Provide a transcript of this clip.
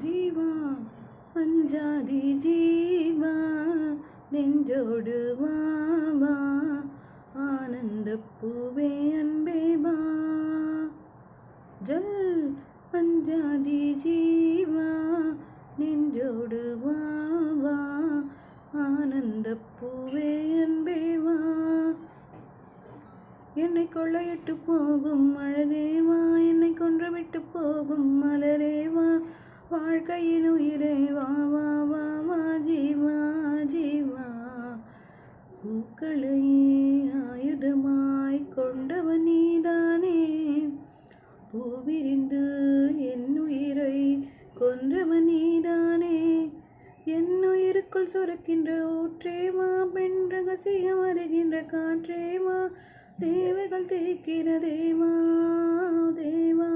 ஜீவா அஞ்சாதி ஜீவா நெஞ்சோடு வா வா ஆனந்த பூவே அன்பே வா ஜல் அஞ்சாதி ஜீவா நெஞ்சோடு வா வா ஆனந்த பூவே அன்பே வா என்னை கொள்ளையிட்டு போகும் அழகே வா என்னை கொன்று விட்டு போகும் மலரே வா வாழ்க்கையின் உயிரே வா வா வா வா ஜீவா ஜீவா பூக்களையே ஆயுதமாய் கொண்டவன் நீதானே பூவிரிந்து என் உயிரை கொன்றவன் நீதானே என் உயிருக்குள் சுரக்கின்ற ஊற்றேவா பெண் ரகசியம் வருகின்ற காற்றேவா தேவைகள் தீர்க்கிற தேவா தேவா